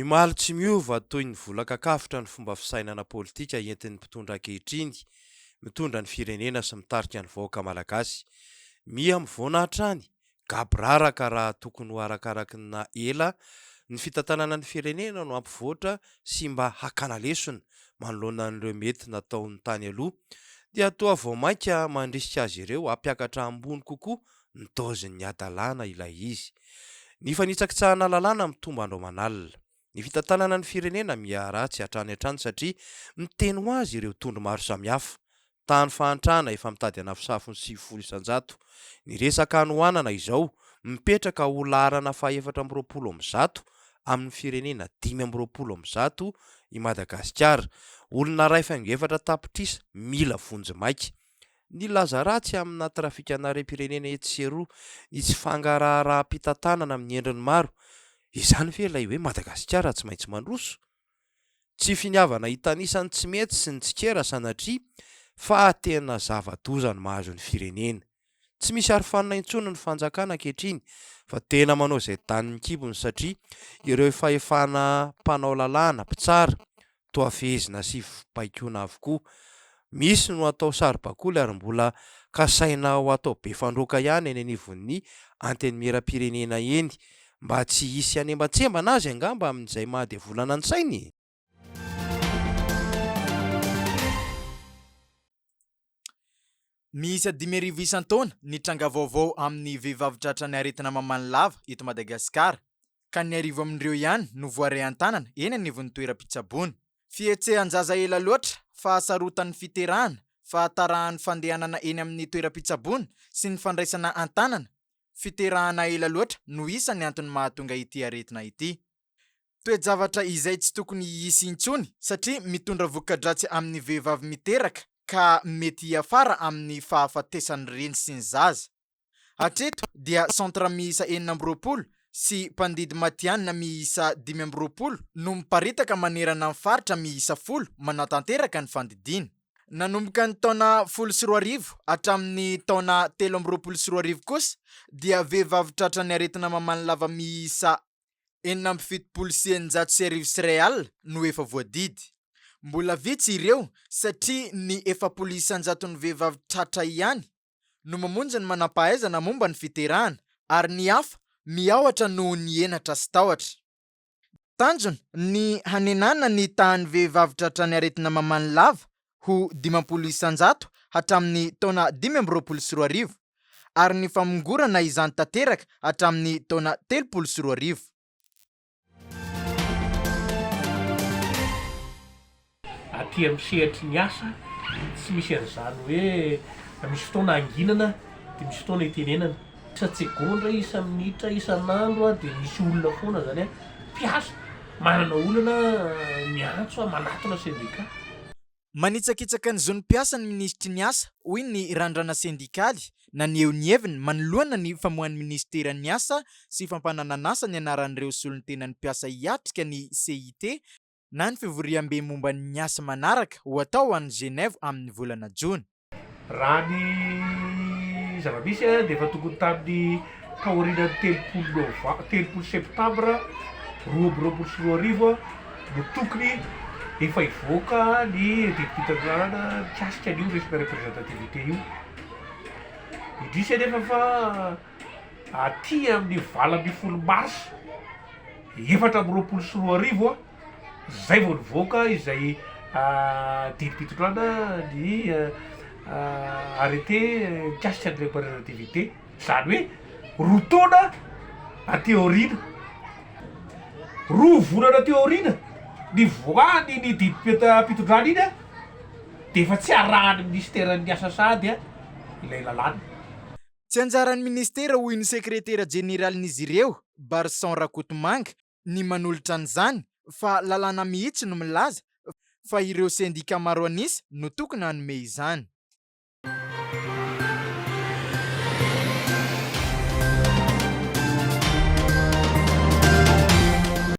Mimaly tsy miova toy ny volan-kakafitra ny fomba fisainana politika entin'ny mpitondra ankehitriny, mitondra ny firenena sy mitarika ny vahoaka malagasy. Mivoana hatrany, Gaboraraka raha tokony ho arakarakina ela ny fitantanana ny firenena no ampivoatra sy mba hakana lesona manoloana an'ireo mety nataon'ny tany aloha, dia toa vao mainka mandrisika azy ireo hampiakatra ambony kokoa ny daozin'ny adalàna ilay izy. Ny fanitsakitsahana lalàna mitomba andro manalina. Ny fitantanana ny firenena miaratsy hatrany hatrany satria miteny ho azy ireo tondro maro samihafa. Tany fahantrana efa mitady anafosafony 700 isan-jato. Ny resaka hanohanana izao mipetraka ho laharana fa 420 amin'ny firenena 520 i Madagasikara. Olona ray faingo-efatra tapitrisa mila vonjy maika. Ny laza ratsy amina trafikana rem-pirenena etseroa ny tsy fangaraharaha-pitantanana amin'ny endriny maro. Izany ve ilay hoe Madagasikara tsy maintsy mandroso? Tsy finiavana hitanisany tsy mety sy ny tsikera sanatria fa tena zava-doza ny mahazo ny firenena. Tsy misy arofanina intsony ny fanjakana ankehitriny fa tena manao izay tanin'ny kibony satria ireo fahefana mpanao lalàna, mpitsara, toa fehezina sy baikona avokoa. Misy no atao saribakoly ary mbola kasaina ho atao be fandroaka ihany eny anivon'ny antenimieram-pirenena eny, mba tsy hisy anembatsembana azy angamba amin'izay mahadevolana ny sainy. Miisa 5,000 isan-taona ny tranga vaovao amin'ny vehivavy tratrany aretina mamany lava eto Madagasikara, ka ny arivo amin'ireo ihany no voare-an-tanana eny anivon'ny toeram-pitsaboana. Fihetsehan-jaza ela loatra fahasarotan'ny fiterahana, fahatarahan'ny fandehanana eny amin'ny toeram-pitsaboana sy ny fandraisana an-tanana. Fiterahana ela loatra no isan'ny antony mahatonga ity aretina ity. Toe-javatra izay tsy tokony hisy intsony satria mitondra voka-dratsy amin'ny vehivavy miteraka ka mety hiafara amin'ny fahafatesany reny sy ny zaza. Hatreto dia centra miisa 420 sy mpandidy matianina miisa 520 no miparitaka manerana ny faritra miisa 10 manatanteraka ny fandidiana. Nanomboka ny taona 2014 hatramin'ny taona 2022 kosa dia vehivavy tratrany aretina mamany lava miisa 470,900 no efa voadidy. Mbola vitsy ireo satria ny 700 ny vehivavy tratra ihany no mamonjy ny manam-pahaizana momba ny fiterahana ary ny hafa miaohatra noho ny enatra sy tahotra. Tanjona ny hanenana ny tahan'ny vehivavy tratrany aretina mamany lava ho 50 isan-jato hatramin'ny taona 2022 ary ny famongorana izany tanteraka hatramin'ny taona 2022. Aty amin'ny sehatry ny asa tsy misy an'izany hoe misy fotoana anginana dia misy fotoana itenenana. Isa-tsegondra, isa minitra, isan'andro dia misy olona foana zany mpiasa manana olana miantso manatona sendikaly. Manitsakitsaka ny zon'ny mpiasa ny minisitry ny asa hoy ny Randrana sendikaly naneho ny heviny manoloana ny famohan'ny ministeran'ny asa sy fampananan'asa ny anaran'ireo solon-tenan'ny mpiasa hiatrika ny CIT na ny fivoriam-be momba ny asa manaraka ho atao any Genève amin'ny volana Jona. Raha ny zava-misy dia efa tokony tamin'ny taorian'ny 30 septambra 2022 no tokony efa ivoaka ny dipiteranana mikasika an'io resaka représentativité io. Indrisy anefa fa aty amin'ny 20 mars 2022 zay vao nivoaka izay dipiteranana ny arrêté mikasika ny représentativité, zany hoe roa taona aty aoriana, roa volana aty aoriana ny voany ny dipiteram-pitondrana iny dia efa tsy arahan'ny ministeran'ny asa sady ilay lalàna. Tsy anjaran'ny ministera hoy ny sekretera jeneralin'izy ireo Barson Rakotomanga ny manolotra an'izany fa lalàna mihitsy no milaza fa ireo sendika maro anisa no tokony hanome izany.